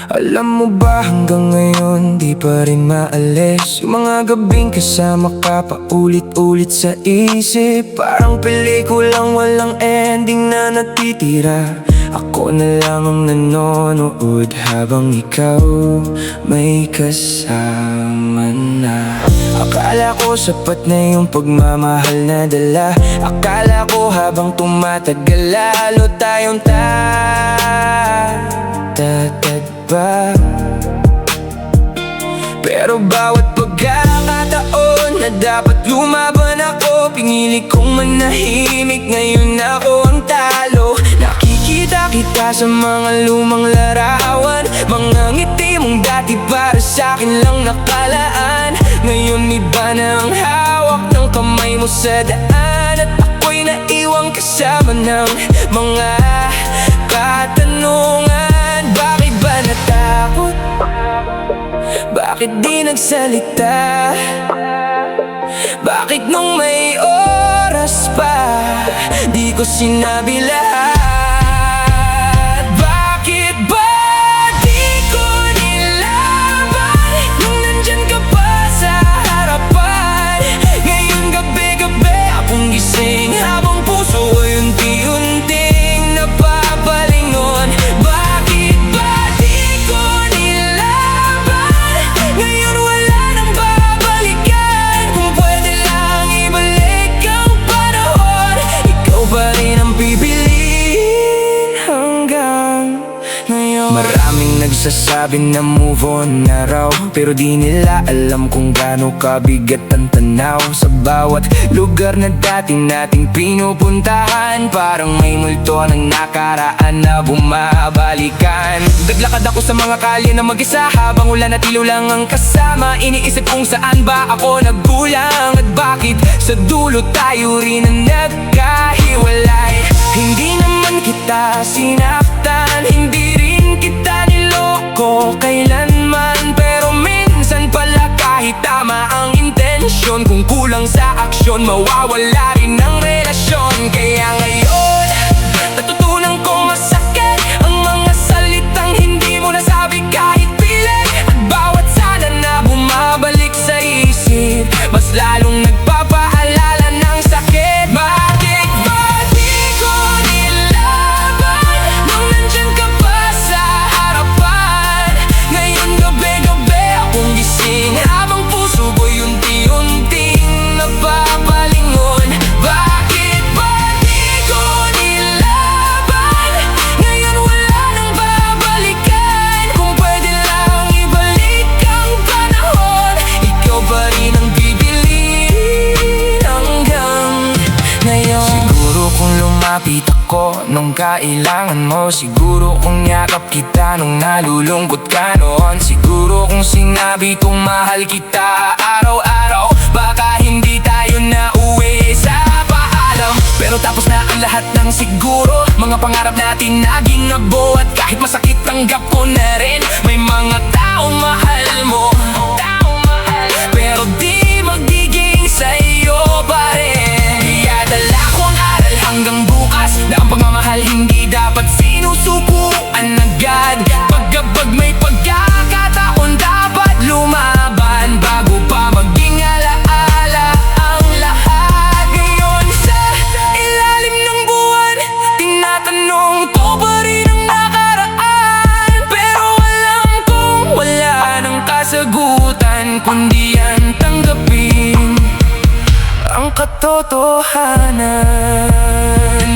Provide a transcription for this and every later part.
Alam mo ba hanggang ngayon di pa rin maalis yung mga gabing kasama ka paulit-ulit sa isip. Parang pelikulang walang ending na natitira. Ako na lang ang nanonood habang ikaw may kasama na. Akala ko sapat na yung pagmamahal na dala. Akala ko habang tumatagal lalo tayong tatagba. Pero bawat pagkakataon na dapat lumaban ako, pinili kong manahimik, ngayon ako ang talo. Nakikita kita sa mga lumang larawan, mga ngiti mong dati para sa'kin lang nakalaan. Ngayon iba na ang hawak ng kamay mo sa daan, at ako'y naiwang kasama ng mga katanungan. Bakit ba natakot? Bakit di nagsalita? Bakit nung may oras pa di ko sinabi lahat? Bakit ba di ko nilaban nung nandyan ka pa sa harapan? Ngayon gabi-gabi akong gising habang puso ay unti-unting napapalingon. Bakit ba di ko nilaban? Ngayon wala nang babalikan. Kung pwede lang ibalik ang panahon, ikaw pa rin ang pipiliin hanggang ngayon. Maraming nagsasabi na move on na raw, pero di nila alam kung gaano kabigat ang tanaw. Sa bawat lugar na dati nating pinupuntahan, parang may multo ng nakaraan na bumabalikan. Naglakad ako sa mga kalye na mag-isa, habang ulan at ilaw lang ang kasama. Iniisip kung saan ba ako nagkulang, at bakit sa dulo tayo rin ang nagkahiwalay. Hindi naman kita sinaktan, hindi rin kita niloko kailanman, pero minsan pala kahit tama ang intensyon, kung kulang sa aksyon mawawala rin ang relasyon. Kaya ngayon natutunan kong masakit ang mga salitang hindi mo nasabi kahit pilit, at bawat sana na bumabalik sa isip mas lalong nagpapaalala ng sakit. Bakit ba di ko nilaban nung nandyan ka pa sa harapan? Ngayon gabi-gabi akong gising habang puso ko'y unti-unting napapalingon. Bakit ba di ko nilaban? Ngayon wala nang babalikan. Kung pwede lang ibalik ang panahon, ikaw pa rin ang pipiliin hanggang ngayon. Siguro kung lumapit ako nung kailangan mo, siguro kung yakap kita nung nalulungkot ka noon, siguro kung sinabi kong mahal kita araw-araw, baka hindi tayo na uwi sa paalam. Pero tapos na ang lahat ng siguro, mga pangarap natin naging abo, at kahit masakit tanggap ko na rin, may mga taong mahal mo, pero di magiging sa'yo pa rin. Kaya dala ko ang aral hanggang bukas, na ang pagmamahal hindi dapat sinusukuan agad. Pagkabag may pagkakataon dapat lumaban bago pa maging alaala ang lahat. Ngayon sa ilalim ng buwan, tinatanong ko pa rin ang nakaraan, pero alam kong wala nang kasagutan, kundi ang tanggapin ang katotohanan.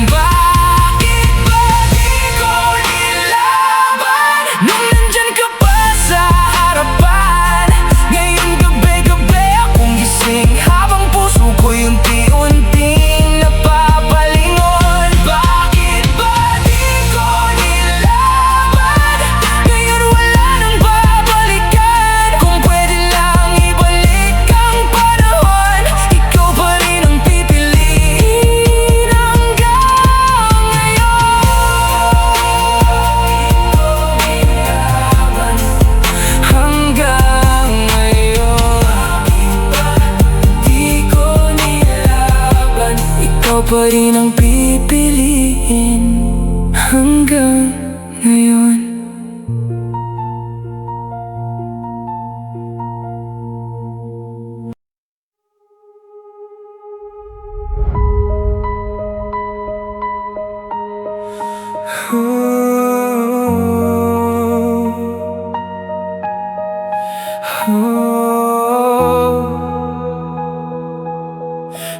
Bakit ba di ko nilaban nung nandyan ka pa sa harapan? Ngayon gabi-gabi akong gising habang puso ko'y unti-unting napapalingon. Bakit ba di ko nilaban? Ngayon wala nang babalikan. Kung pwede lang ibalik ang panahon, ikaw pa rin ang pipiliin hanggang ngayon. Hanggang ngayon di ko nilaban, ikaw pa rin ang pipiliin hanggang ngayon.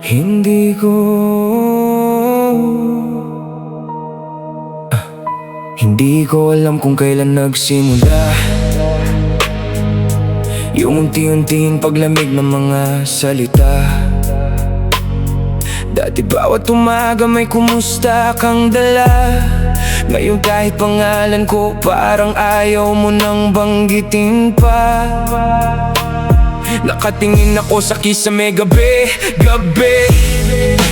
Hindi ko Hindi ko alam kung kailan nagsimula yung unti-unting paglamig ng mga salita. Dati bawat umaga may kumusta kang dala. Ngayon kahit pangalan ko parang ayaw mo nang banggitin pa. Nakatingin ako sa kisame gabi,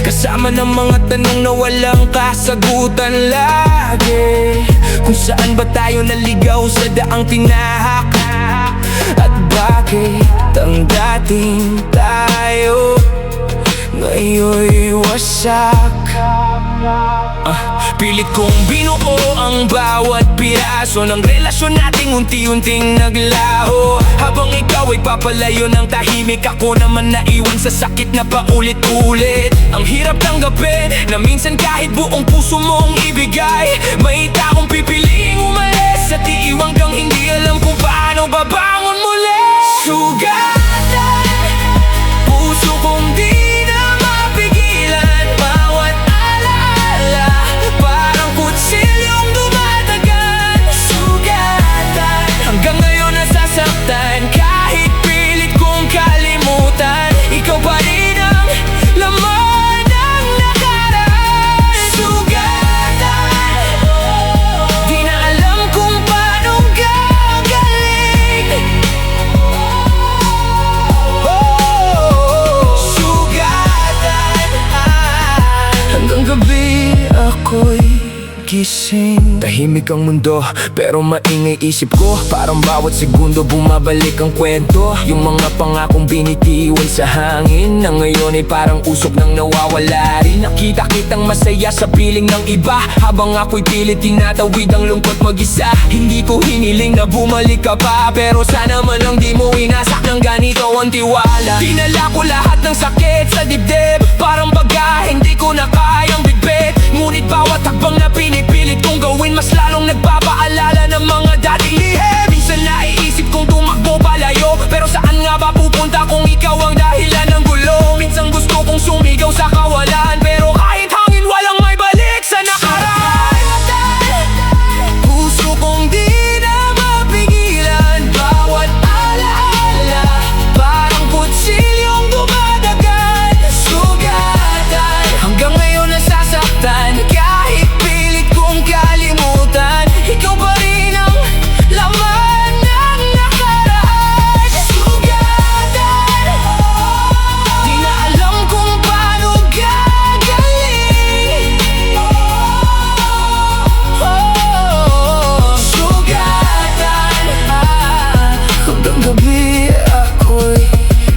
kasama ng mga tanong na walang kasagutan lagi. Kung saan ba tayo naligaw sa daang tinahak, at bakit ang dating tayo ngayon'y wasak. Pilit kong binuo ang bawat piraso ng relasyon nating unti-unting naglaho. Habang ikaw ay papalayo ng tahimik, ako naman naiwan sa sakit na paulit-ulit. Ang hirap tanggapin na minsan kahit buong puso mong ibigay, may taong pipiliing umalis at iiwan kang hindi alam kung paano babangon muli. Sugatan, puso kong di na mapigilan. Bawat alaala, parang kutsilyong dumadagan. Sugatan, hanggang ngayon nasasaktan. Kahit pilit kong kalimutan, ikaw pa rin ang laman ng nakaraan. Sugatan, di na alam kung paano gagaling. Sugatan, hanggang gabi ako'y gising. Tahimik ang mundo pero maingay isip ko. Parang bawat segundo bumabalik ang kwento. Yung mga pangakong binitiwan sa hangin na ngayon ay parang usok nang nawawala rin. Nakita kitang masaya sa piling ng iba, habang ako'y pilit tinatawid ang lungkot mag-isa. Hindi ko hiniling na bumalik ka pa, pero sana man lang di mo inasak ng ganito ang tiwala. Dinala ko lahat ng sakit sa dibdib, parang baga hindi ko na kayang bitbit. Ngunit bawat hakbang na pinipilit kong gawin, mas lalong nagpapaalala ng mga dating lihim. Minsan naiisip kong tumakbo palayo, pero saan nga ba pupunta kung ikaw ang dahilan ng gulo? Minsan gusto kong sumigaw sa kawalan, pero kahit hangin walang may balik sa nakaraan. Puso kong di na mapigilan. Bawat alaala, parang kutsilyong dumadagan. Sugatan, hanggang ngayon nasasaktan. Kahit pilit kong kalimutan, ikaw pa rin ang laman ng nakaraan. Sugatan, di na alam kung paano gagaling. Sugatan, hanggang gabi ako'y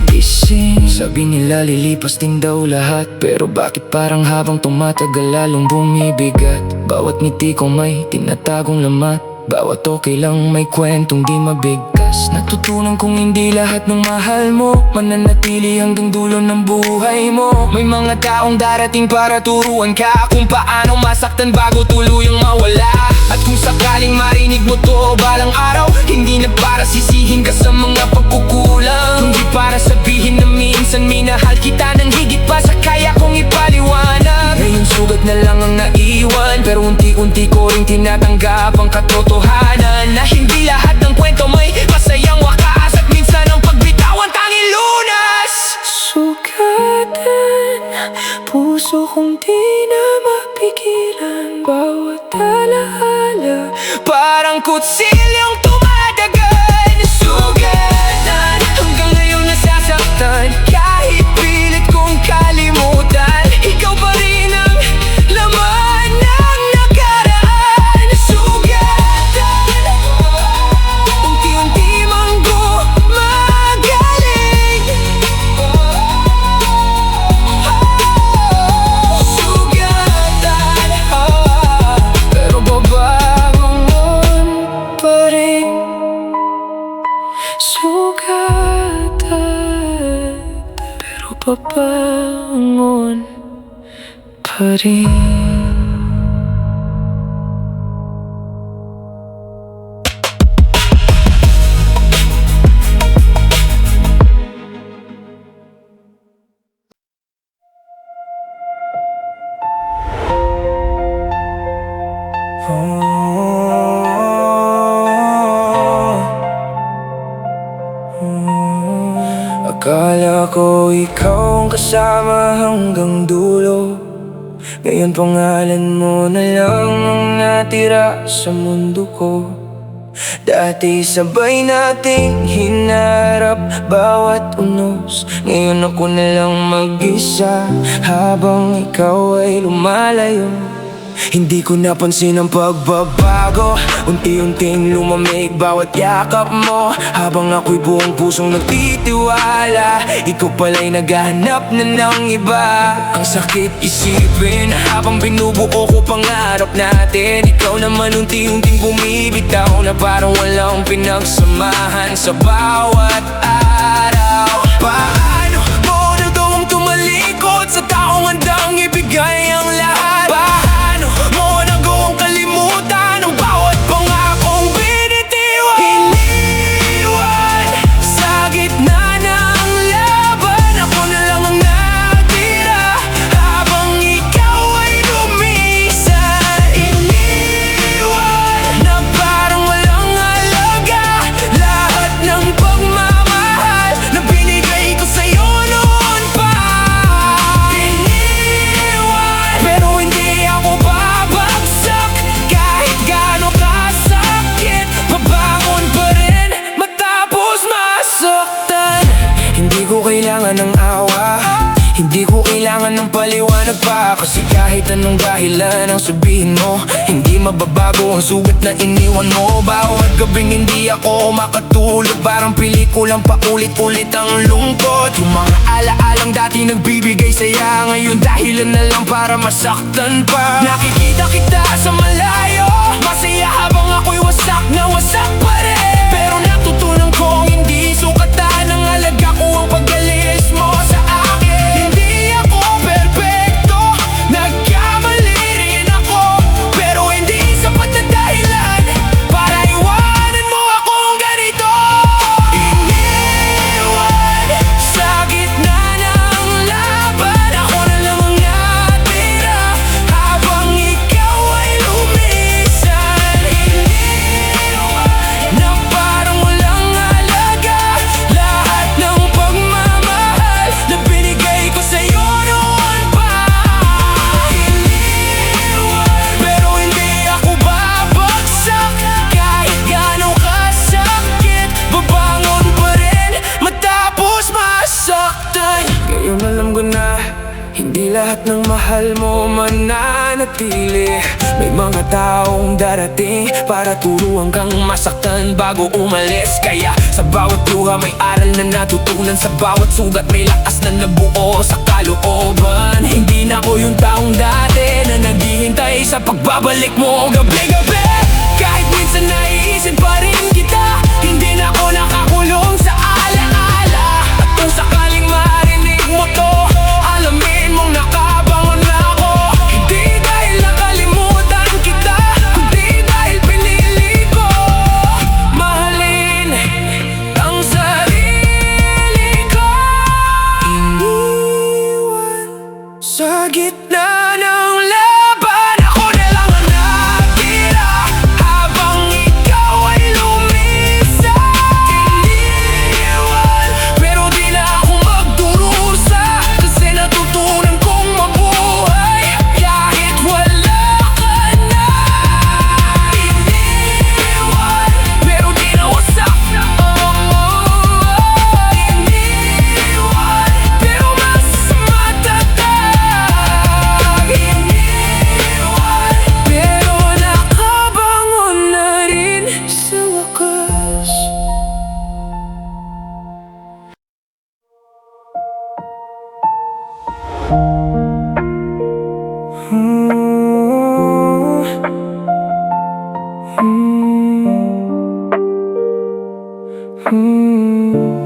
gising. Sabi nila lilipas din daw lahat, pero bakit parang habang tumatagal lalong bumibigat? Bawat ngiti ko may tinatagong lamat, bawat okay lang may kwentong di mabigkas. Natutunan kong hindi lahat ng mahal mo mananatili hanggang dulo ng buhay mo. May mga taong darating para turuan ka kung paano masaktan bago tuluyang mawala. At kung sakaling marinig mo to balang araw, hindi na para sisihin ka sa mga pagkukulang, kundi para sabihin na minsan minahal kita ng higit pa sa kaya kong ipaliwanag. Ngayon sugat na lang ang naiwan, pero unti-unti ko rin tinatanggap ang katotohanan na hindi lahat ng kwento may masayang wakas, at minsan ang pagbitawan tanging lunas. Sugatan, puso kong di na mapigilan. Bawat alaala, parang kutsilyong dumadagan. Sugatan, hanggang ngayon nasasaktan. Kahit pilit kong kalimutan, ikaw pa rin ang laman ng nakaraan. Sugatan, unti-unti mang gumagaling. Sugatan, pero babangon pa rin. Sugatan, pero babangon pa rin. Akala ko ikaw ang kasama hanggang dulo. Ngayon pangalan mo na lang ang natira sa mundo ko. Dati sabay nating hinarap bawat unos. Ngayon ako na lang mag-isa habang ikaw ay lumalayo. Hindi ko napansin ang pagbabago, unti-unting lumamig bawat yakap mo. Habang ako'y buong pusong nagtitiwala, ikaw pala'y naghahanap na ng iba. Ang sakit isipin, habang binubuo ko pangarap natin, ikaw naman unti-unting bumibitaw na parang walang pinagsamahan sa bawat araw. Paano mo nagawang tumalikod sa taong handang ibigay ang lahat? Paano mo nagawang kalimutan ang bawat pangakong binitiwan? Iniwan sa gitna ng laban, ako na lang ang natira habang ikaw ay lumisan. Iniwan na parang walang halaga lahat ng pagmamahal na binigay ko sa'yo noon pa. Iniwan, pero hindi ako babagsak kahit gaano kasakit. Babangon pa rin matapos masaktan. Hindi ko kailangan ng awa, hindi ko kailangan ng paliwanag pa. Kasi kahit anong dahilan ang sabihin mo, hindi mababago ang sugat na iniwan mo. Bawat gabing hindi ako makatulog, parang pelikulang paulit-ulit ang lungkot. Yung mga alaalang dati nagbibigay saya, ngayon dahilan na lang para masaktan pa. Nakikita kita sa malayo, masaya habang ako'y wasak na wasak pa rin. Pero natutunan kong hindi sukatan ng halaga ko ang pag-alis mo sa akin. Hindi ako perfecto, nagkamali rin ako, pero hindi sapat na dahilan para iwanan mo akong ganito. Iniwan sa gitna ng laban, ako na lang ang natira habang ikaw ay lumisan. Iniwan na parang walang halaga lahat ng pagmamahal na binigay ko sa'yo noon pa. Iniwan, pero hindi ako babagsak kahit gaano kasakit. Babangon pa rin matapos masaktan. Ngayon alam ko na hindi lahat ng mahal mo mananatili. May mga taong darating para turuan kang masaktan bago umalis. Kaya sa bawat luha may aral na natutunan, sa bawat sugat may lakas na nabuo sa kalooban. Hindi na ako yung taong dati na naghihintay sa pagbabalik mo gabi-gabi. Kahit minsan naiisip pa rin kita, hindi na ako nakakulong sa alaala. At kung sakaling marinig mo to, alamin mong nakabangon na ako. Hindi dahil nakalimutan kita, kundi dahil pinili ko mahalin ang sarili ko. Iniwan sa gitna ng laban, ako na lang ang natira habang ikaw ay lumisan. Iniwan, pero di na ako magdurusa, kasi natutunan kong mabuhay kahit wala ka na. Iniwan, pero di na wasak. Iniwan, pero mas matatag. Iniwan, pero nakabangon na rin sa wakas.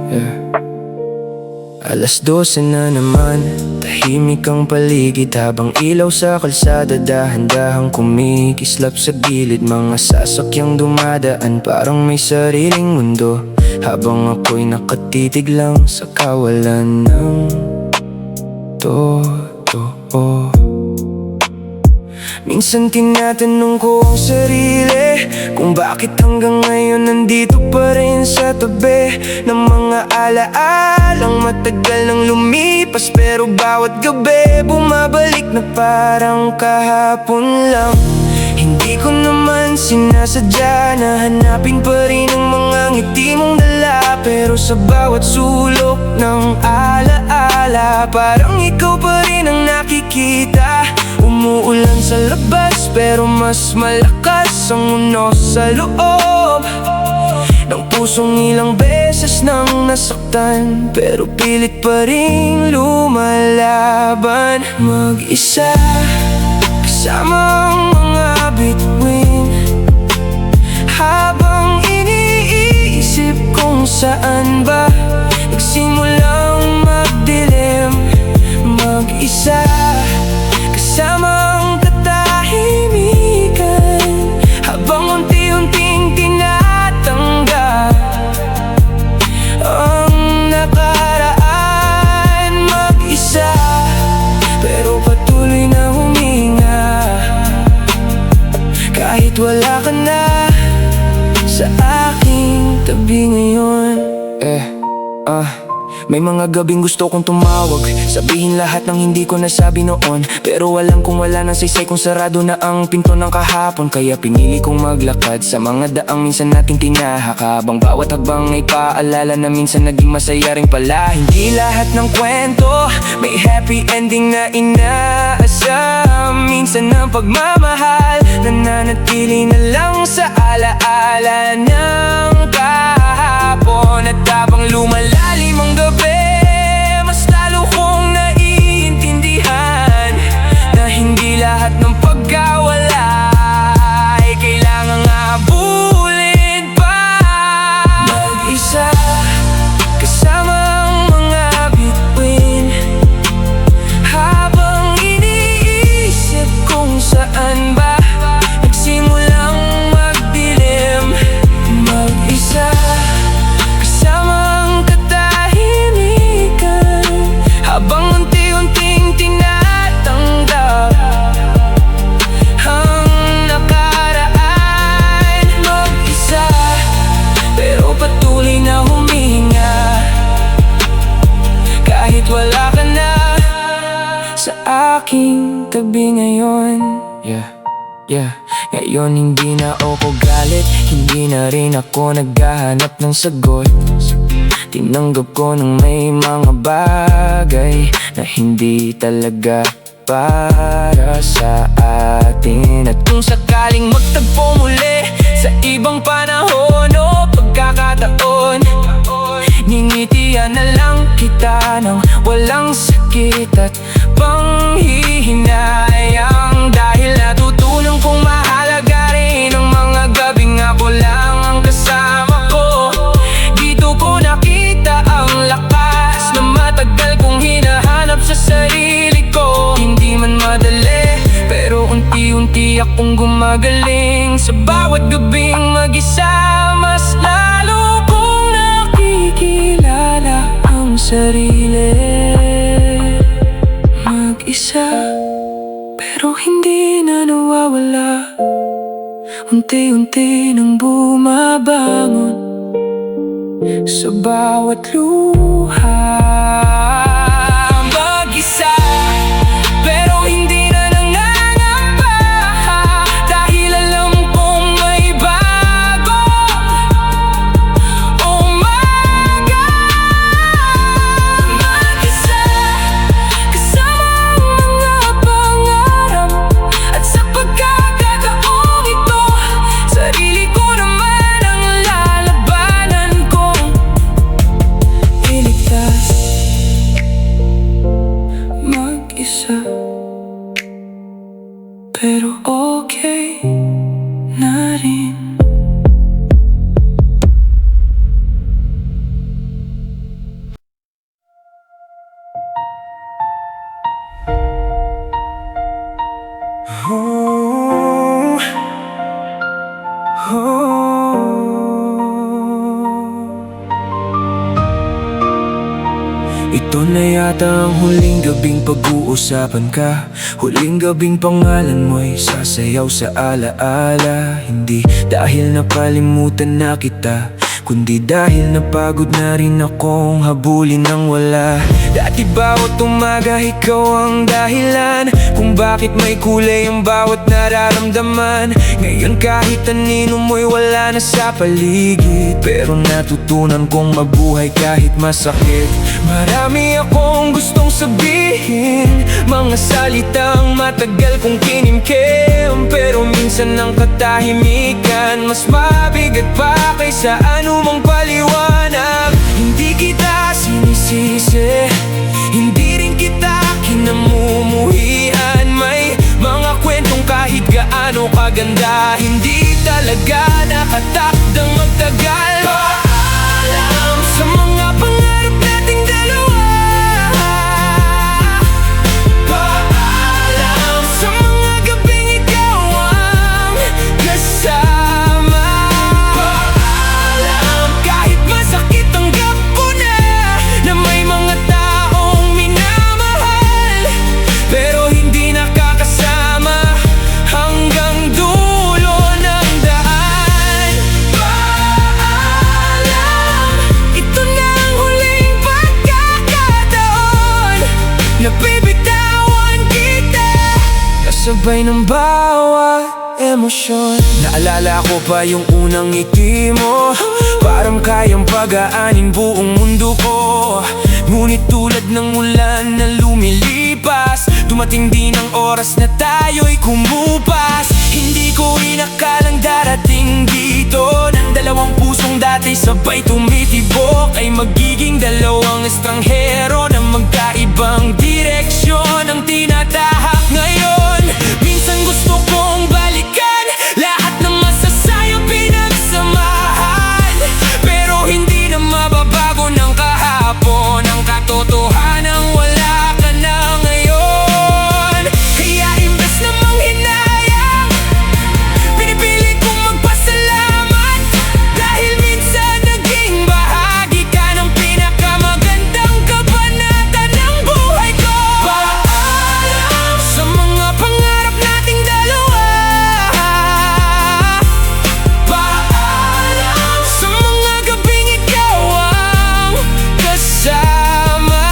Yeah. Alas 12 na naman, tahimik ang paligid habang ilaw sa kalsada dahan-dahang kumikislap sa gilid. Mga sasakyang dumadaan parang may sariling mundo, habang ako'y nakatitig lang sa kawalan ng totoo. Minsan tinatanong ko ang sarili kung bakit hanggang ngayon nandito pa rin sa tabi ng mga alaalang matagal nang lumipas. Pero bawat gabi bumabalik na parang kahapon lang. Hindi ko naman sinasadya na hanapin pa rin ang mga ngiti mong dala. Pero sa bawat sulok ng alaala, parang ikaw pa rin ang nakikita. Umuulan sa labas pero mas malakas ang unos sa loob ng pusong ilang beses nang nasaktan, pero pilit pa rin lumalaban. Mag-isa kasama ang mga bituin, habang iniisip kung saan ba nagsimulang magdilim. Mag-isa kasama ang katahimikan, habang unti-unting tinatanggap ang nakaraan. Mag-isa pero patuloy na huminga, kahit wala ka na sa aking tabi ngayon. May mga gabing gusto kong tumawag, sabihin lahat ng hindi ko nasabi noon, pero alam kong wala nang saysay kung sarado na ang pinto ng kahapon. Kaya pinili kong maglakad sa mga daang minsan nating tinahak, habang bawat hagbang ay paalala na minsan naging masaya rin pala. Hindi lahat ng kwento may happy ending na inaasam. Minsan ang pagmamahal nananatili na lang sa alaala ng kahapon. At habang lumalalim ang gabi, mas lalo kong naiintindihan na hindi lahat ng pagkawala ay kailangang habulin pa. Mag-isa kasama ang mga bituin, habang iniisip kung saan ba nagsimulang magdilim. Mag-isa kasama ang katahimikan, habang unti-unting tinatanggap ang nakaraan. Mag-isa pero patuloy na huminga, kahit wala ka na sa aking tabi ngayon. Ngayon hindi na ako galit, hindi na rin ako naghahanap ng sagot. Tinanggap ko nang may mga bagay na hindi talaga para sa atin. At kung sakaling magtagpo muli sa ibang panahon o pagkakataon, ngingitian na lang kita ng walang sakit at panghihinayang, dahil natutunan kong mahalaga rin ang mga gabing ako lang ang kasama ko. Dito ko nakita ang lakas na matagal kong hinahanap sa sarili ko. Hindi man madali pero unti-unti akong gumagaling. Sa bawat gabing mag-isa, mas lalo kong nakikilala ang sarili. Mag-isa pero hindi na nawawala, unti-unti nang bumabangon sa bawat luha. Mag-isa pero hindi na nangangamba, dahil alam kong may bago umaga. Mag-isa kasama ang mga pangarap, at sa pagkakataong ito, sarili ko naman ang lalabanan kong iligtas. Ito na yata ang huling gabing pag-uusapan ka. Huling gabing pangalan mo'y sasayaw sa alaala. Hindi dahil napalimutan na kita, kundi dahil napagod na rin akong habulin ng wala. Dati bawat umaga ikaw ang dahilan kung bakit may kulay ang bawat nararamdaman. Ngayon kahit anino mo'y wala na sa paligid, pero natutunan kong mabuhay kahit masakit. Marami akong gustong sabihin, mga salitang matagal kong kinimkim, pero minsan ang katahimikan mas mabigat pa kaysa anumang paliwanag. Hindi kita sinisisi, hindi rin kita kinamumuhian. May mga kwentong kahit gaano kaganda, hindi talaga nakatakdang magtagal. Paalam sa mga pangarap nating dalawa. Paalam sa mga gabing ikaw ang kasama. Paalam kahit masakit tanggap ko na may mga taong minamahal, pero hindi nakakasama hanggang dulo ng daan. Paalam, ito na ang huling pagkakataon na bibitawan kita, kasabay ng bawat emosyon. Naalala ko pa yung unang ngiti mo, parang kayang pag-aanin buong mundo ko. Ngunit tulad ng ulan na lumilipas, dumating din ang oras na tayo'y kumupas. Hindi ko inakalang darating dito ng dalawang pusong dati sabay tumitibok ay magiging dalawang estranghero na magkaibang direksyon ang tinatahak ngayon. Minsan gusto kong balikan lahat ng masasayang pinagsamahan, pero hindi na mababago ng kahapon ang katotohanan, wala ka na ngayon. Kaya imbes na manghinayang, pinipili kong magpasalamat, dahil minsan naging bahagi ka ng pinakamagandang kabanata ng buhay ko. Paalam sa mga pangarap nating dalawa. Paalam sa mga gabing ikaw ang kasama.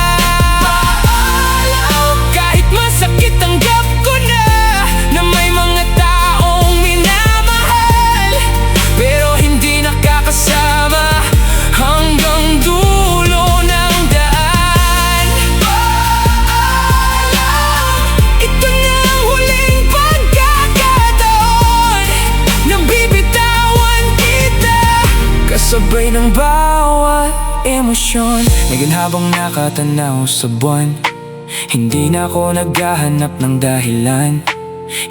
Paalam kahit masakit tanggap ko na may mga taong minamahal, pero hindi nakakasama hanggang dulo ng daan. Paalam, ito na ang huling pagkakataon na bibitawan kita, kasabay ng bawat emosyon. Ngayon habang nakatanaw sa buwan, hindi na ako naghahanap ng dahilan,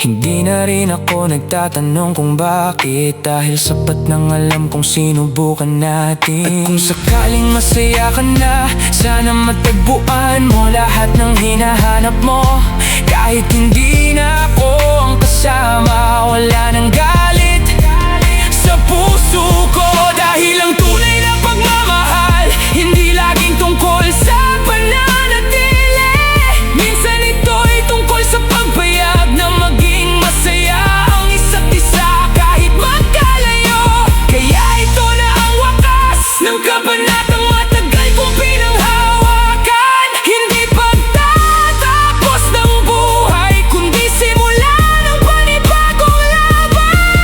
hindi na rin ako nagtatanong kung bakit, dahil sapat nang alam kong sinubukan natin. At kung sakaling masaya ka na, sana matagpuan mo lahat ng hinahanap mo. Kahit hindi na ako ang kasama, wala nang galit sa puso ko, dahil ang tunay na pagmamahal hindi laging tungkol sa pananatili. Minsan ito'y tungkol sa pagpayag na maging masaya ang isa't isa kahit magkalayo. Kaya ito na ang wakas ng kabanatang matagal kong pinanghawakan. Hindi pagtatapos ng buhay, kundi simula ng panibagong laban.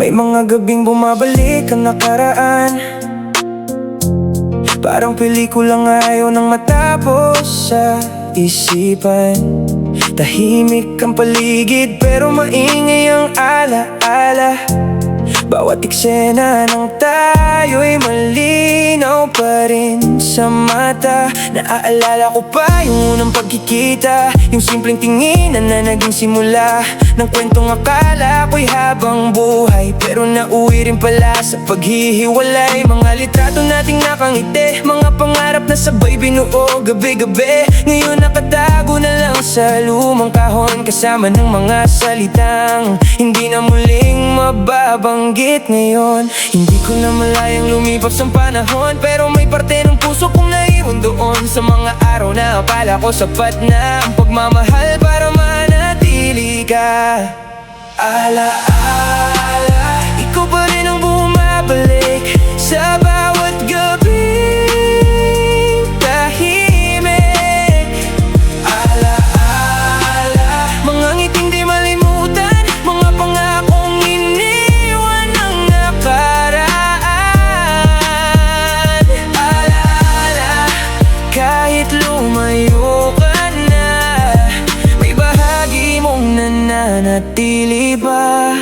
May mga gabing bumabalik ang nakaraan, parang pelikulang ayaw nang matapos sa isipan. Tahimik ang paligid pero maingay ang alaala. Bawat eksena ng tayo'y malinaw pa rin sa mata. Naaalala ko pa yung unang pagkikita, yung simpleng tinginan na naging simula ng kwentong akala ko'y habang buhay, pero nauwi rin pala sa paghihiwalay. Mga litrato nating nakangiti, mga pangarap na sabay binuo gabi-gabi, ngayon nakatago na lang sa lumang kahon, kasama ng mga salitang hindi na muling mababanggit. Ngayon, hindi ko na malayang lumipas ang panahon, pero may parte ng puso kong naiwan doon sa mga araw na akala ko sapat na ang pagmamahal para manatili ka. Alaala, ikaw pa rin ang bumabalik sa bawat gabing tahimik. Alaala, mga ngiting di malimutan, mga pangakong iniwan ng nakaraan. Alaala, kahit lumayo ka na, may bahagi mong nananatili ba?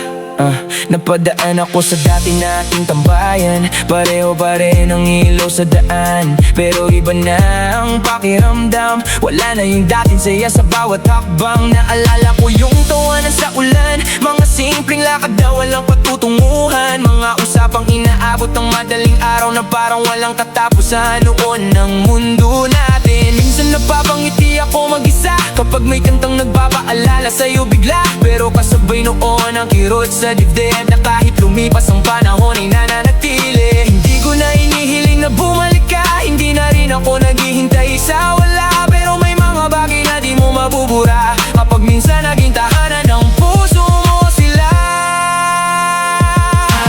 Napadaan ako sa dati nating tambayan, pareho pa rin ang ilaw sa daan, pero iba na ang pakiramdam. Wala na yung dating saya sa bawat hakbang. Naalala ko yung tawanan sa ulan, mga simpleng lakad na walang patutunguhan, mga usapang inaabot ng madaling araw na parang walang katapusan noon ng mundo natin. Minsan napapangiti ako mag-isa kapag may kantang nagpapaalala sa'yo bigla, pero kasabay noon ang kirot sa dibdib na kahit lumipas ang panahon ay nananatili. Hindi ko na inihiling na bumalik ka, hindi na rin ako naghihintay sa wala, pero may mga bagay na di mo mabubura kapag minsan naging tahanan ng puso mo sila.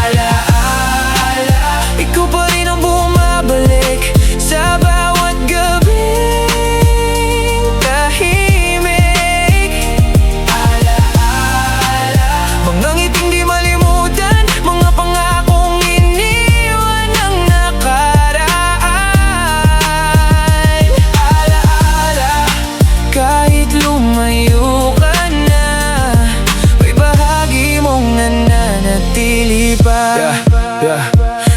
Alaala, ikaw pa rin ang bumabalik sa bawat gabing tahimik. Alaala, mga ngiting di malimutan, mga pangakong iniwan ng nakaraan. Alaala, kahit lumayo ka na, may bahagi mong nananatili pa.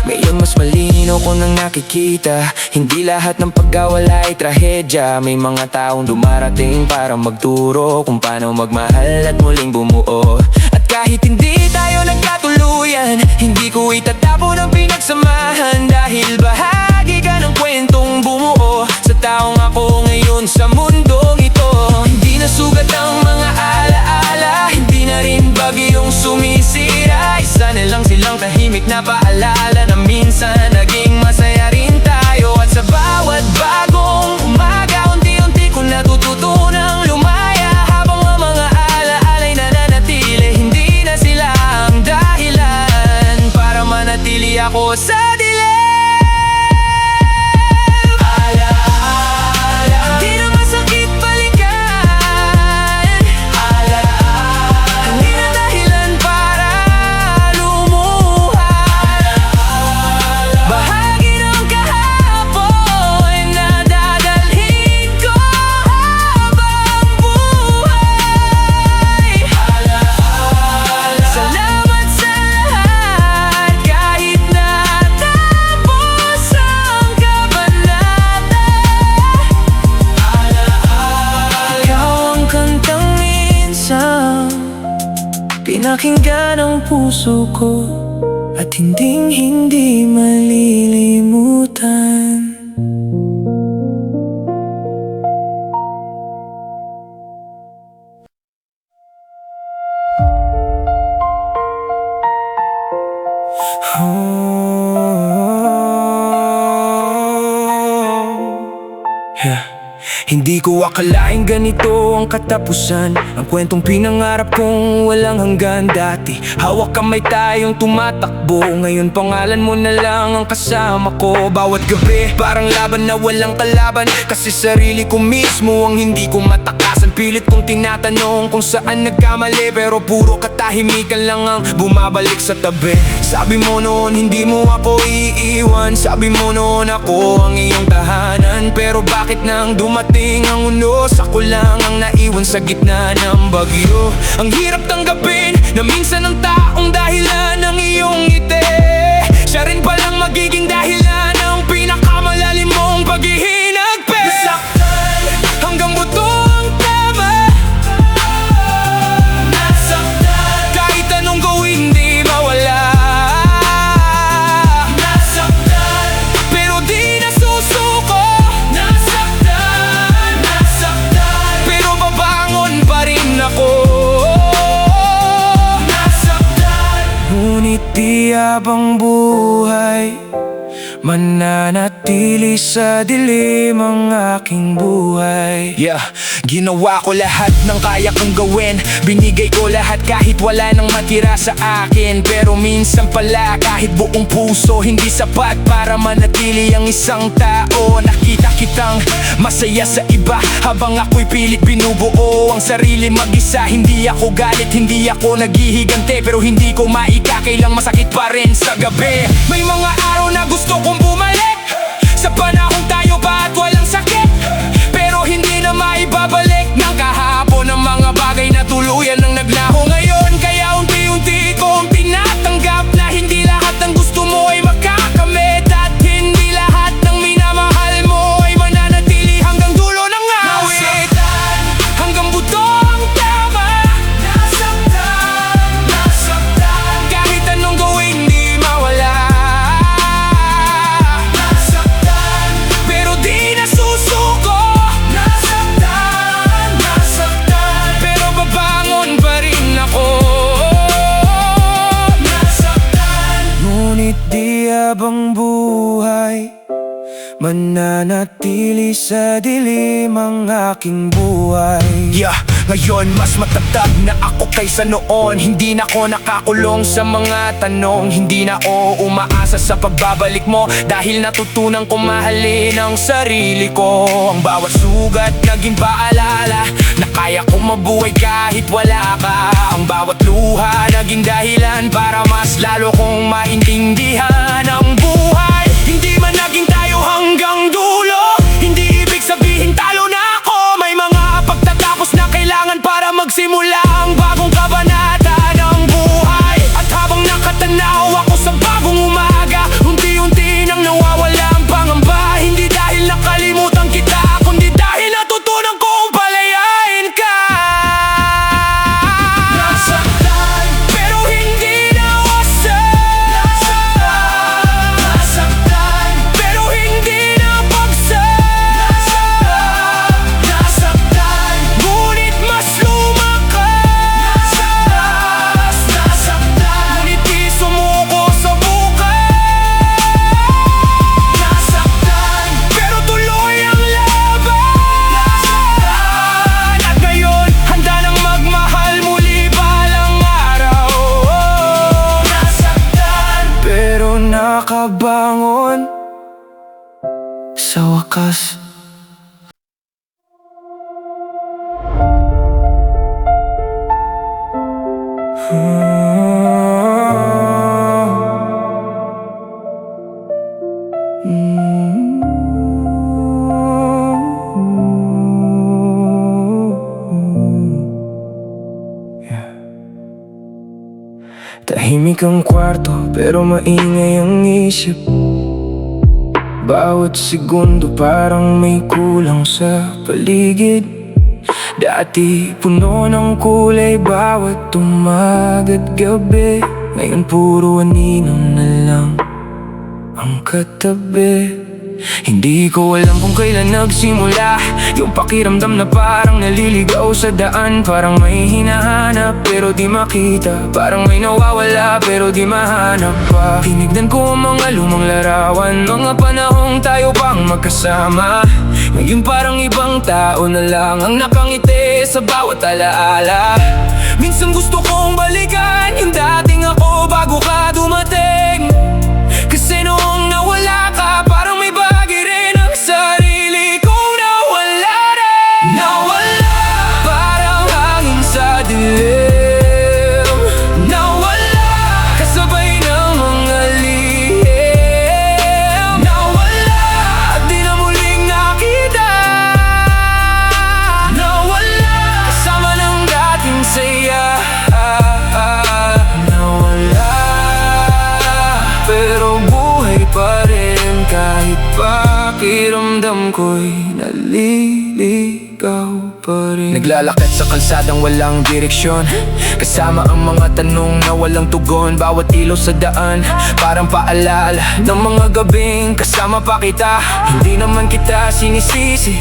Ngayon mas malinaw ko nang nakikita, hindi lahat ng pagkawala ay trahedya. May mga taong dumarating para magturo kung paano magmahal at muling bumuo. At kahit hindi tayo nagkatuluyan, hindi ko itatapon ang pinagsamahan, dahil bahagi ka ng kwentong bumuo sa taong ako ngayon sa mundong ito. Hindi na sugat ang mga alaala, hindi na rin bagyong sumisira, isa na lang silang tahimik na paalala na minsan naging masaya rin tayo. At sa bawat bagong umaga, unti-unti ko natututunang lumaya, habang ang mga alaala'y nananatili, hindi na sila ang dahilan para manatili ako sa dilim. Alaala, di na masakit balikan. Alaala, hindi na dahilan para lumuha. Alaala, bahagi ng kahapon na dadalhin ko habang buhay. Alaala, salamat sa lahat, kahit natapos ang kabanata. Alaala, ikaw ang kantang minsan pinakinggan ng puso ko at hindi malilimutan. Hindi ko akalaing ganito ang katapusan, ang kwentong pinangarap kong walang hanggan. Dati hawak kamay tayong tumatakbo, ngayon pangalan mo na lang ang kasama ko. Bawat gabi parang laban na walang kalaban, kasi sarili ko mismo ang hindi ko matakasan. Pilit kong tinatanong kung saan nagkamali, pero puro katahimikan lang ang bumabalik sa tabi. Sabi mo noon hindi mo ako iiwan, sabi mo noon ako ang iyong tahanan. Pero bakit nang dumating ang unos, ako lang ang naiwan sa gitna ng bagyo. Ang hirap tanggapin na minsan ang taong dahilan ng iyong ngiti, siya rin palang magiging dahilan ng pinakamalalim mong paghihinagpi. Nasaktan hanggang buto ang tama, nasaktan kahit anong gawin di mawala. Nasaktan pero di nasusuko, nasaktan, nasaktan pero babangon pa rin ako. Ngunit di habang buhay mananatili sa dilim ang aking buhay. Ginawa ko lahat ng kaya kong gawin, binigay ko lahat kahit wala nang matira sa akin. Pero minsan pala kahit buong puso hindi sapat para manatili ang isang tao. Nakita kitang masaya sa iba habang ako'y pilit binubuo ang sarili mag-isa. Hindi ako galit, hindi ako naghihigante, pero hindi ko maikakailang masakit pa rin sa gabi. May mga araw na gusto kong bumalik sa panahong tayo pa at walang sakit, pero hindi na maibabalik ng kahapon ang mga bagay na tuluyan ng naglaho ngayon. Kaya unti-unti kong tinatanggap na hindi lahat ng gusto mo ay makakamit, at hindi lahat ng minamahal mo ay mananatili hanggang dulo ng awit. Hanggang buto ang tama, nasaktan, nasaktan kahit anong gawin di mawala. Nasaktan pero di nasusuko, nasaktan, nasaktan pero babangon pa rin ako. Nasaktan ngunit di habang buhay mananatili sa dilim ang aking buhay. Ngayon mas matatag na ako kaysa noon. Hindi na ako nakakulong sa mga tanong, hindi na ako umaasa sa pagbabalik mo, dahil natutunan ko mahalin ang sarili ko. Ang bawat sugat naging paalala na kaya kong mabuhay kahit wala ka. Ang bawat luha naging dahilan para mas lalo kong maintindihan ang buhay. Hindi man naging tayo hanggang dulo, hindi ibig sabihin talo na ako. May mga pagtatapos na kailangan para magsimula ang bagong kabanata ng buhay. At habang nakatanaw ako sa bagong umaga, unti-unti nang nawawala ang pangamba. Hindi dahil nakalimutan kita, kundi dahil natutunan kong palayain ka. Nasaktan pero hindi nawasan, nasaktan, nasaktan pero hindi napagsak, nasaktan, nasaktan ngunit mas lumakas, nasaktan ngunit di sumuko sa bukas. Nasaktan pero tuloy ang laban, nasaktan at ngayon handa nang magmahal muli balang araw. Nasaktan pero nakabangon sa wakas. Tahimik ang kwarto pero maingay ang isip. Bawat segundo parang may kulang sa paligid. Dati puno ng kulay bawat umaga't gabi, ngayon puro anino na lang ang katabi. Hindi ko alam kung kailan nagsimula yung pakiramdam na parang naliligaw sa daan. Parang may hinahanap pero di makita, parang may nawawala pero di mahanap pa. Tinignan ko ang mga lumang larawan, mga panahong tayo pang magkasama. Ngayon parang ibang tao na lang ang nakangiti sa bawat alaala. Minsan gusto kong balikan yung dating ako bago ka dumating, kasi noong nawala ka parang may bagay rin ang sarili kong nawala rin. Nawala pa Pakiramdam ko'y naliligaw pa rin. Naglalakad sa kalsadang walang direksyon, kasama ang mga tanong na walang tugon. Bawat ilaw sa daan, parang paalala ng mga gabing kasama pa kita. Hindi naman kita sinisisi,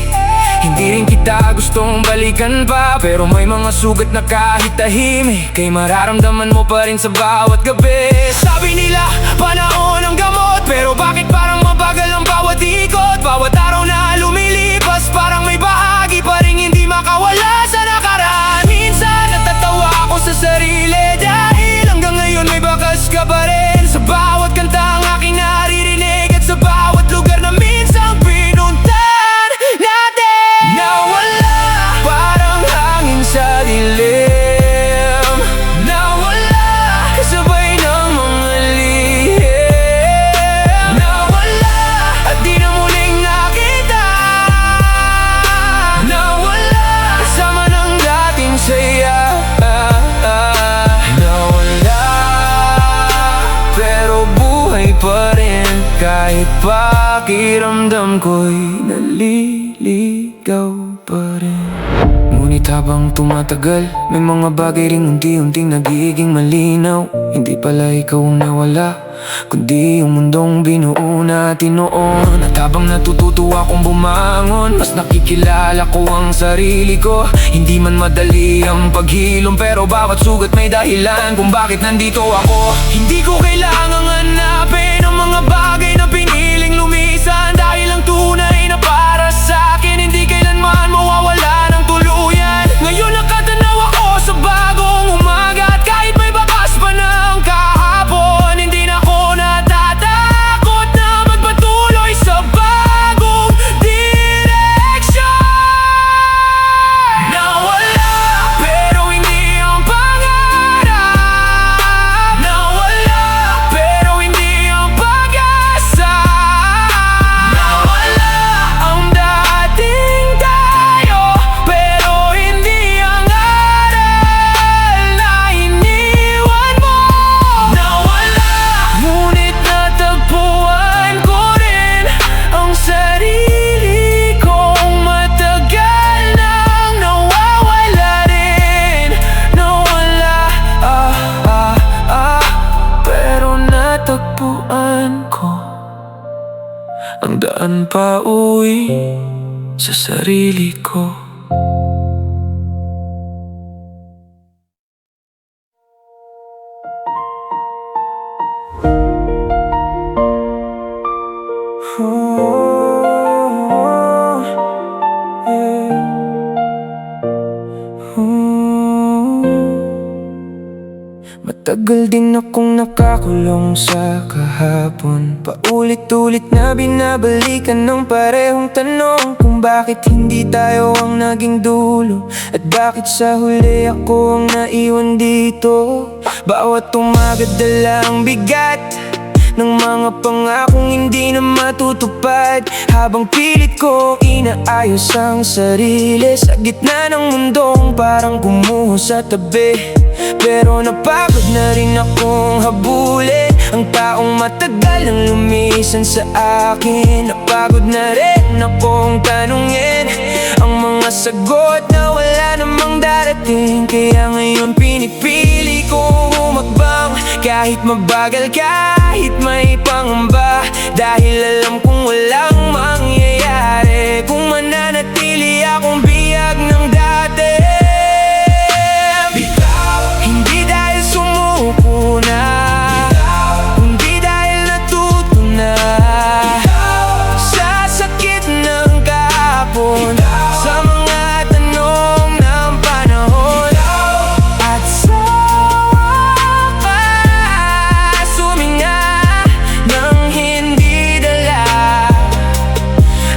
hindi rin kita gustong balikan pa. Pero may mga sugat na kahit tahimik kay mararamdaman mo pa rin sa bawat gabi. Sabi nila, panahon ang gamot, pero bakit parang mabagal ang bawat ikot? Bawat araw na lumilipas, parang may bahagi pa rin hindi makawala sa nakaraan. Minsan natatawa ako sa sarili, dahil hanggang ngayon may bakas ka pa rin. Sa bawat kanta ang aking naririnig, at sa bawat lugar na minsang pinuntahan natin. Nawala, parang hangin sa dilim. Nawala, kasabay ng mga lihim. Nawala, at di na muling nakita. Nawala, kasama ng dating saya. Nawala, pero buhay pa rin, kahit pakiramdam ko'y naliligaw pa rin. Ngunit habang tumatagal, may mga bagay ring unti-unting nagiging malinaw. Hindi pala ikaw ang nawala, kundi yung mundong binuo natin noon. At habang natututo akong bumangon, mas nakikilala ko ang sarili ko. Hindi man madali ang paghilom, pero bawat sugat may dahilan kung bakit nandito ako. Hindi ko kailangang hanapin ang mga bagay na piniling lumisan, dahil ang tunay na para sa akin hindi kailanman mawawala ng tuluyan. Ngayon nakatanaw ako sa bagong umaga, at kahit may bakas pa ng kahapon, hindi na ako natatakot na magpatuloy sa bagong direksyon. Nawala, pero hindi ang pangarap. Nawala, pero hindi ang pag-asa. Nawala ang dating tayo, pero hindi ang aral na iniwan mo. Nawala, ngunit natagpuan ko rin ang sarili kong matagal nang nawawala rin. Nawala, pero natagpuan ko ang daan pa uwi sa sarili ko. Matagal din akong nakakulong sa kahapon. Paulit-ulit na binabalikan ng parehong tanong, kung bakit hindi tayo ang naging dulo, at bakit sa huli ako ang naiwan dito. Bawat umaga dala ang bigat ng mga pangakong hindi na matutupad, habang pilit ko inaayos ang sarili sa gitna ng mundong parang gumuho sa tabi. Pero napagod na rin akong habulin ang taong matagal nang lumisan sa akin. Napagod na rin akong tanungin ang mga sagot na wala namang darating. Kaya ngayon pinipili kong humakbang, kahit mabagal, kahit may pangamba, dahil alam kong walang mangyayari kung mananatili akong bihag ng dati. Hindi dahil sumuko na, hindi dahil natuto na sa sakit ng kahapon, sa mga tanong ng panahon, at sa wakas huminga nang hindi dala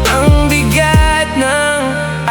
ang bigat ng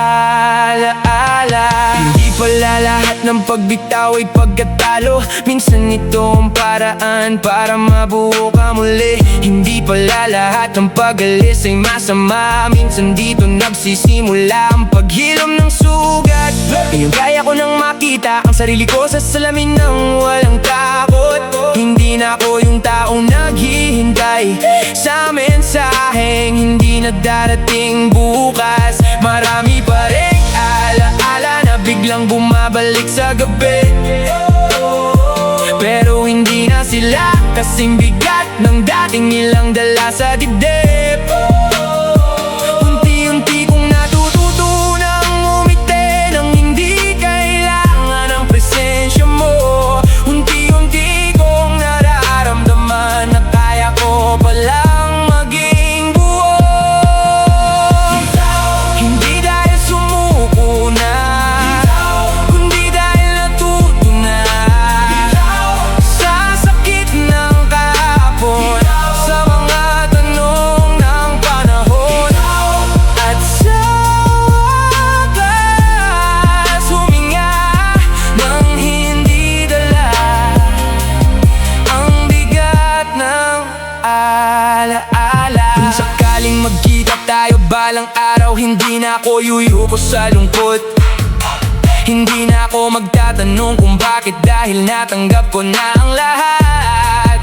alaala. Hindi pala lahat ng pagbitaw ay pagkatalo, minsan ito ang paraan para mabuo ka muli. Hindi pala lahat ng pag-alis ay masama, minsan dito nagsisimula ang paghilom ng sugat. Ngayon kaya ko nang makita ang sarili ko sa salamin ng walang takot. Hindi na ako yung taong naghihintay sa mensaheng hindi na darating bukas. Marami pa ring alaala na biglang bumabalik sa gabi. Pero hindi na sila kasing bigat ng dating nilang dala sa dibdib. Unti-unti kong natututunang umiti nang hindi kailangan ang presensya mo. Unti-unti kong nararamdaman na kaya ko palang maging buo. Hindi dahil sumuko na, kundi dahil natuto na sa sakit ng kahapon, sa mga tanong ng panahon. At sa wakas huminga nang hindi dala ang bigat ng alaala. Kung sakaling magkita tayo balang araw, hindi na ako yuyuko sa lungkot. Hindi na ako magtatanong kung bakit, dahil natanggap ko na ang lahat.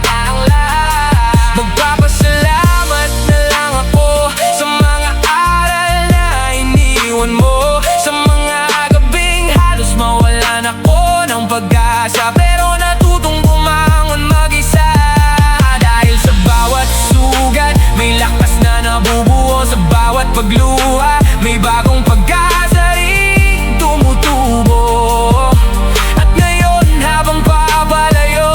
Magpapasalamat na lang ako sa mga aral na iniwan mo, sa mga gabing halos mawalan ako ng pag-asa, pero natutong bumangon mag-isa. Dahil sa bawat sugat may lakas na nabubuo, sa bawat pagluha may bagong pag-asa rin tumutubo. At ngayon habang papalayo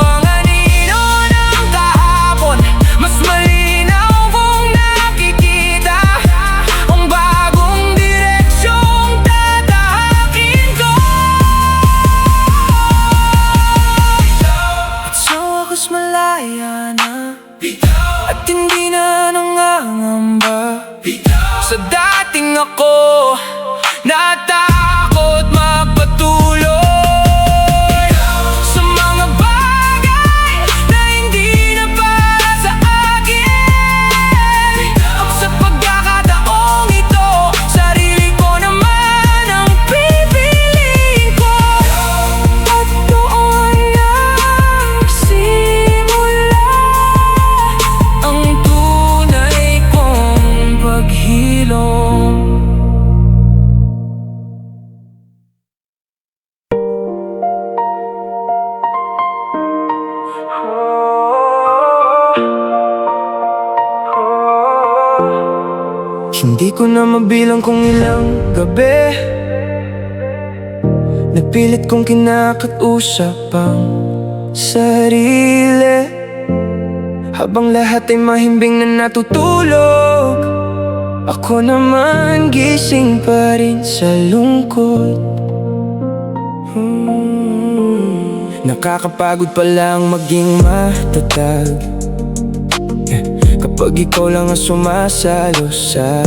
ang anino ng kahapon, mas malinaw kong nakikita ang bagong direksyong tatahakin ko. At sa wakas malaya na, at hindi na nangangamba sa dating ako, natakot magpatuloy sa mga bagay na hindi na para sa akin. At sa pagkakataong ito, sarili ko naman ang pipiliin ko. At doon nagsimula ang tunay kong paghilom. Hindi ko na mabilang kung ilang gabi napilit kong kinakausap ang sarili, habang lahat ay mahimbing na natutulog. Ako naman gising pa rin sa lungkot. Nakakapagod palang maging matatag kapag ikaw lang ang sumasalo sa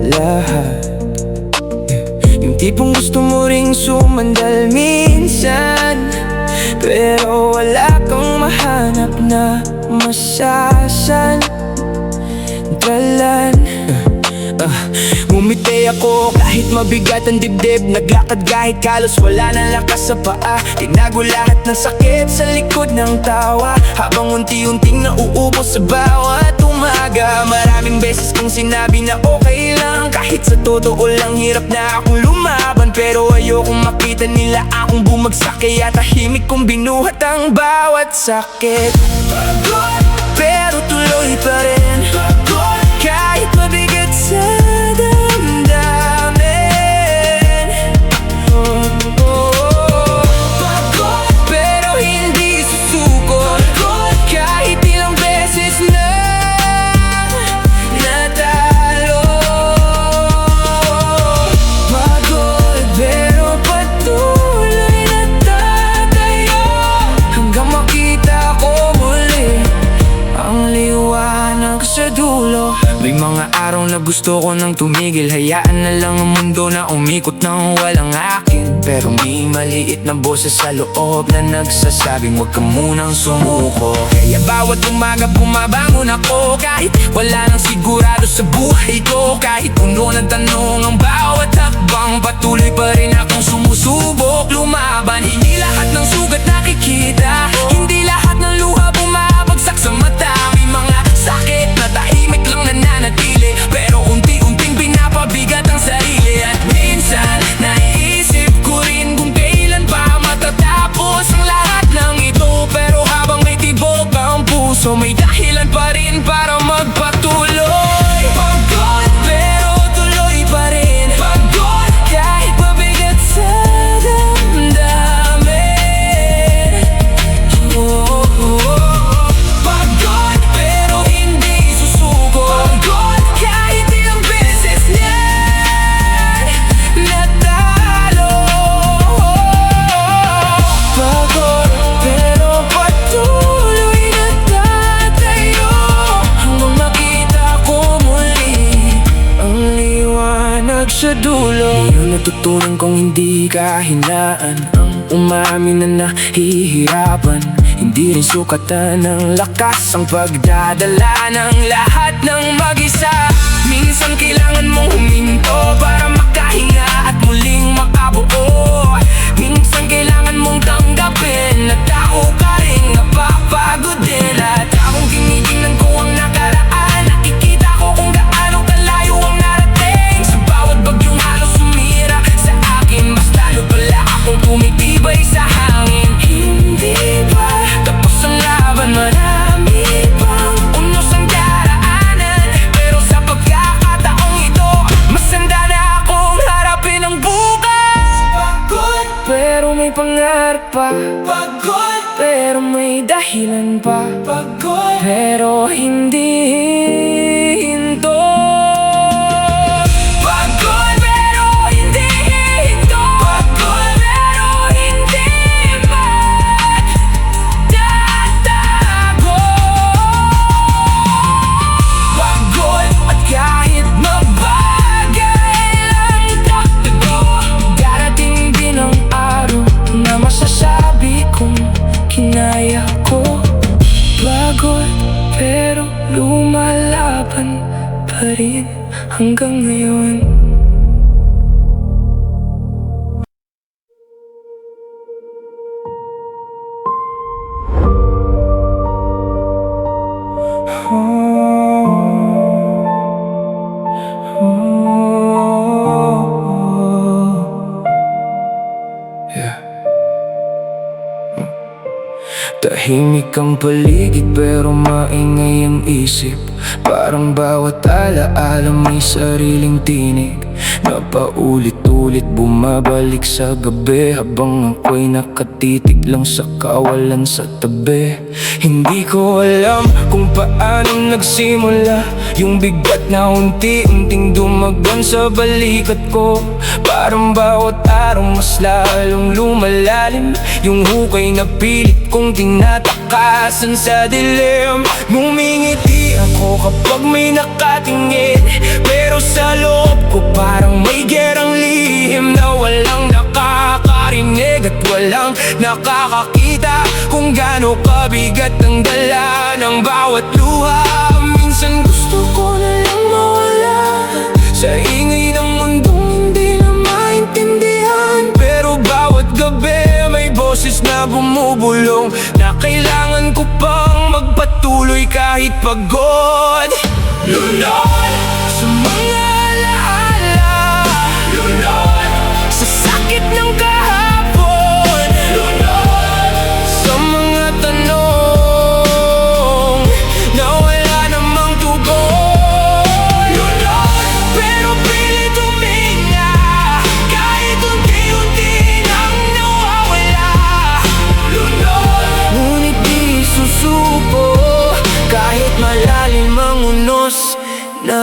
lahat. Yung tipong gusto mo ring sumandal minsan, pero wala kang mahanap na masasandalan. Ngumiti ako kahit mabigat ang dibdib, naglakad kahit kalos wala na lakas sa paa. Tinago lahat ng sakit sa likod ng tawa, habang unti-unting nauubos sa bawat umaga. Maraming beses kong sinabi na okay lang, kahit sa totoo lang hirap na akong lumaban. Pero ayokong makita nila akong bumagsak, kaya tahimik kong binuhat ang bawat sakit. Pero tuloy pa rin, kahit mabigat sa damdamin. Pero hindi susuko kahit ilang beses na natalo. Pagod pero patuloy na tatayo, hanggang makita ko muli ang liwanag sa dulo. May mga araw na gusto ko nang tumigil, hayaan na lang ang mundo na umikot nang walang akin. Pero may maliit na boses sa loob na nagsasabing huwag ka munang sumuko. Kaya bawat umaga bumabangon ako, kahit wala nang sigurado sa buhay ko. Kahit puno ng tanong ang bawat hakbang, patuloy pa rin akong sumusubok lumaban. Hindi lahat ng sugat nakikita, hindi lahat ng luha bumabagsak sa mata. May mga sakit na tahimik lang nananatili. natutunan kong hindi kahinaan ang umamin na nahihirapan. Hindi rin sukatan ng lakas ang pagdadala ng lahat ng mag-isa. Minsan kailangan mong huminto para makahinga at muling makabuo. Minsan kailangan mong tanggapin na tao ka rin, napapagod din. At akong kinitingnan ko ang nakaraan, nakikita ko kung gaano kalayo ang narating. Sa bawat bagyong halos sumira sa akin, mas lalo pala akong tumitibay sa hangin. Hindi pa tapos ang laban, marami pang unos ang daraanan. Pero sa pagkakataong ito, mas handa na akong harapin ang bukas. Pagod, pero may pangarap pa. Pagod, pero may dahilan pa. Pagod, pero hindi hinto. Pagod, pero hindi hinto. Pagod, pero hindi magtatago. Pagod, at kahit mabagay lang takbo, darating din ang araw na masasabi kong kinaya ko. Pagod, pero lumalaban pa rin hanggang ngayon. Tahimik ang paligid pero maingay ang isip. Parang bawat alaala may sariling tinig na paulit-ulit bumabalik sa gabi, habang ako'y nakatitig lang sa kawalan sa tabi. Hindi ko alam kung paano nagsimula yung bigat na unti-unting dumagan sa balikat ko. Parang bawat araw mas lalong lumalalim yung hukay na pilit kong tinatakasan sa dilim. Ngumingiti ako kapag may nakatingin, pero sa loob ko parang may gerang lihim na walang nakakarinig at walang nakakakita kung gaano kabigat ang dala ng bawat luha. Minsan gusto ko na lang mawala sa ingay ng mundong hindi na maintindihan, pero bawat gabi may boses na bumubulong na kailangan ko pang magpatuloy kahit pagod. Lunod sa mga alaala, lunod sa sakit ng kahapon, lunod sa mga tanong na wala namang tugon. Lunod, pero pilit huminga kahit unti-unti nang nawawala. Lunod, ngunit di susuko kahit malalim ang unos na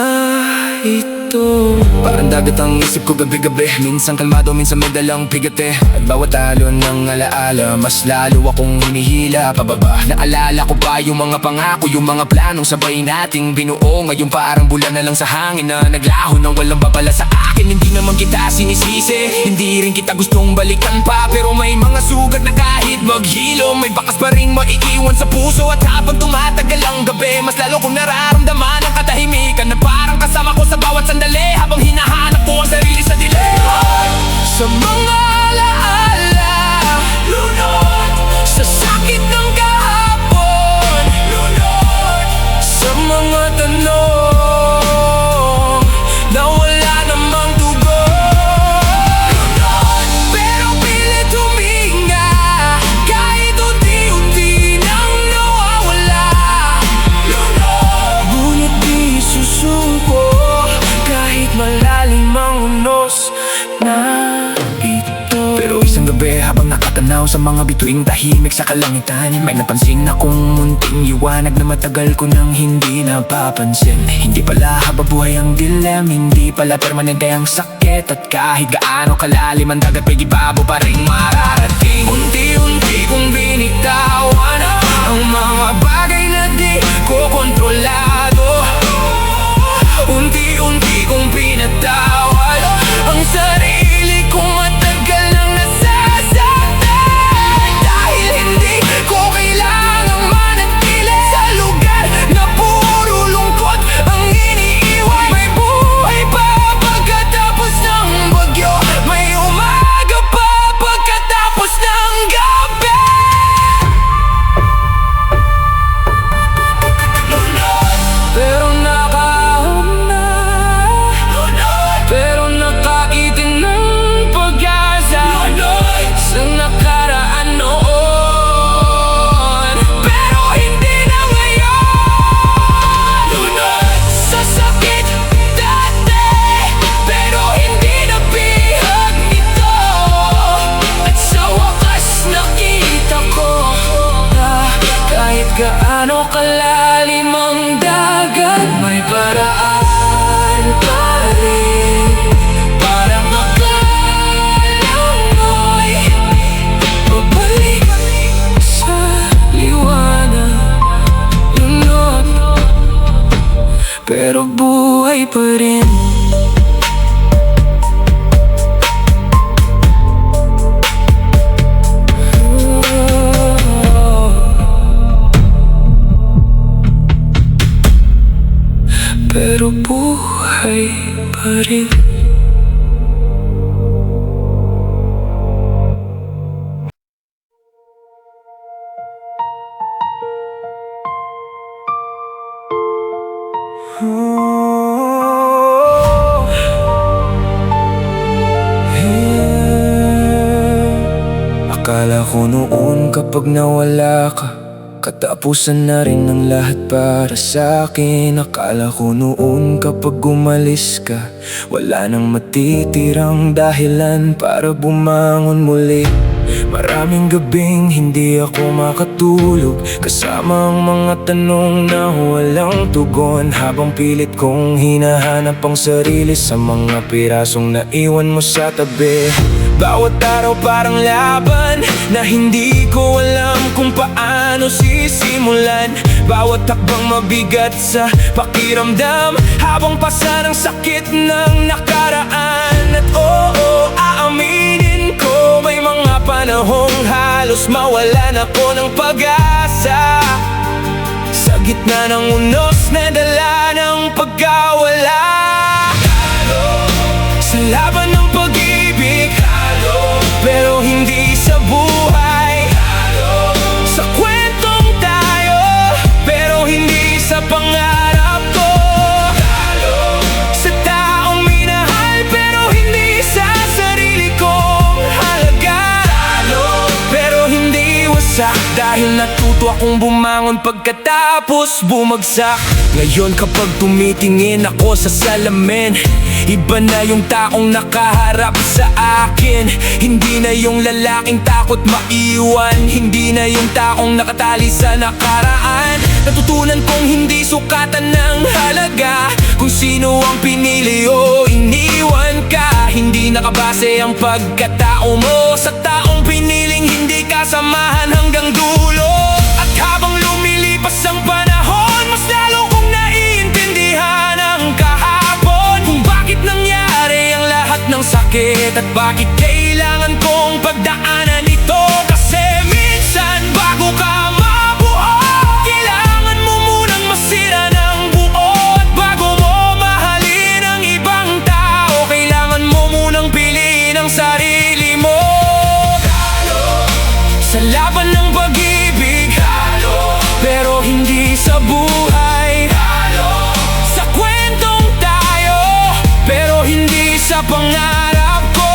ito. Parang dagat ang isip ko gabi-gabi, minsan kalmado, minsan may dalang pigate. At bawat alon ng alaala, mas lalo akong hinihila pababa. Naalala ko pa yung mga pangako, yung mga planong sabay nating binuo. Ngayon parang bulan na lang sa hangin na naglaho nang walang babala sa akin. Hindi naman kita sinisisi, hindi rin kita gustong balikan pa, pero may mga sugat na kahit maghilo, may bakas pa rin maiiwan sa puso. At habang tumatagal ang gabi, mas lalo kong nararamdaman ang katahimikan na parang kasama ko sa bawat sandali, habang hinahanap ko ang sarili sa dilim. Sa mga alaala, lunod sa sakit ng kahapon, lunod sa mga tanong na wala namang tugon. Lunod, pero pilit huminga kahit unti-unti nang nawawala. Lunod, ngunit di susuko kahit malalim ang unos na ito. Pero isang gabi habang nakatanaw sa mga bituing tahimik sa kalangitan, may napansin akong munting liwanag na matagal ko nang hindi napapansin. Hindi pala hababuhay ang dilim, hindi pala permanente ang sakit, at kahit gaano kalalim ang dagat, may gibabo pa rin mararating. Unti-unti kong binitawan ang mga bagay na di ko kontrolado. Unti-unti kong pinatawad ang sarili buhay pa rin. Pero buhay pa rin. Akala ko noon kapag nawala ka, katapusan na rin ang lahat para sa akin. Akala ko noon kapag umalis ka, wala nang matitirang dahilan para bumangon muli. Maraming gabing hindi ako makatulog, kasama ang mga tanong na walang tugon, habang pilit kong hinahanap ang sarili sa mga pirasong naiwan mo sa tabi. Bawat araw parang laban na hindi ko alam kung paano sisimulan. Bawat hakbang mabigat sa pakiramdam, habang pasa ng sakit ng nakaraan. At oo, aaminin ko, may mga panahong halos mawalan ako ng pag-asa. Sa gitna ng unos na dala ng pagkawala, sa laban ng pag-ibig, pero hindi sa buhay. Sa kwentong tayo, pero hindi sa pangarap ko. Sa taong minahal, pero hindi sa sarili kong halaga. Pero hindi wasak, dahil natuto akong bumangon pagkatapos bumagsak. Ngayon kapag tumitingin ako sa salamin, iba na yung taong nakaharap sa akin. Hindi na yung lalaking takot maiwan, hindi na yung taong nakatali sa nakaraan. Natutunan kong hindi sukatan ng halaga kung sino ang pinili o iniwan ka. Hindi nakabase ang pagkatao mo sa taong piniling hindi kasamahan hanggang dulo. At habang lumilipas ang panahon, mas lalo kong naiintindihan ang kahapon, kung bakit nangyari ang lahat ng sakit at bakit kailangan kong pagdaanan ito. Kasi minsan bago ka mabuo, kailangan mo munang masira ng buo. At bago mo mahalin ang ibang tao, kailangan mo munang piliin ang sarili mo. Sa laban ng pag-ibig, pero hindi sa buhay. Sa kwentong tayo, pero hindi sa pangarap ko.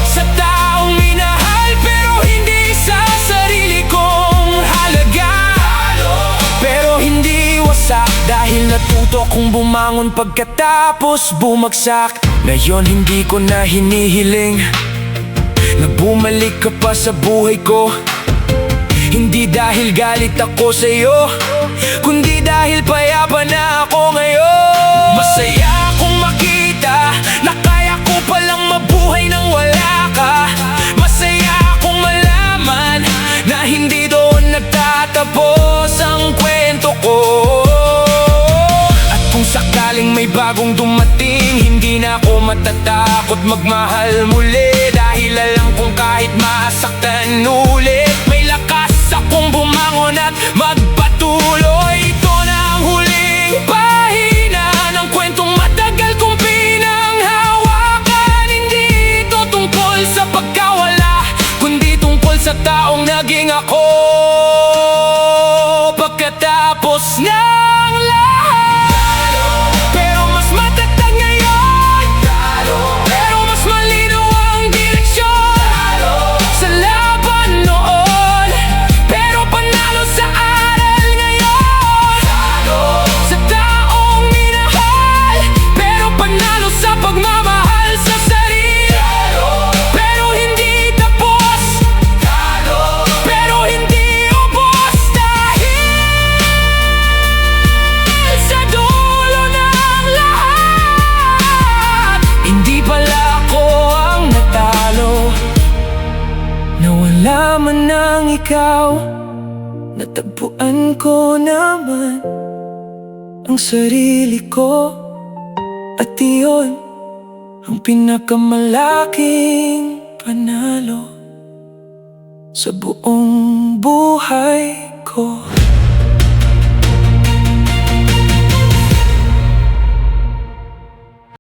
Sa taong minahal, pero hindi sa sarili kong halaga. Pero hindi wasak, dahil natuto kong bumangon pagkatapos bumagsak. Ngayon hindi ko na hinihiling na bumalik ka pa sa buhay ko. Hindi dahil galit ako sa'yo, kundi dahil payapa na ako ngayon. Masaya akong makita na kaya ko palang mabuhay nang wala ka. Masaya akong malaman na hindi doon nagtatapos ang kwento ko. At kung sakaling may bagong dumating, hindi na ako matatakot magmahal muli. Dahil alam kong kahit masaktan ulit, may lakas akong bumangon at magpatuloy. Ito na ang huling pahina ng kwentong matagal kong pinanghawakan. Hindi ito tungkol sa pagkawala, kundi tungkol sa taong naging ako pagkatapos ng lahat. Pero mas matatag ngayon, pero mas malinaw ang direksyon. Sa laban noon, pero panalo sa aral ngayon. Sa taong minahal, pero panalo sa pagmamahal sa sarili. Pero hindi tapos, pero hindi ubos. Dahil sa dulo ng lahat, hindi pala ako ang natalo. Nawala man ng ikaw, natagpuan ko naman ang sarili ko. At iyon ang pinakamalaking panalo sa buong buhay ko.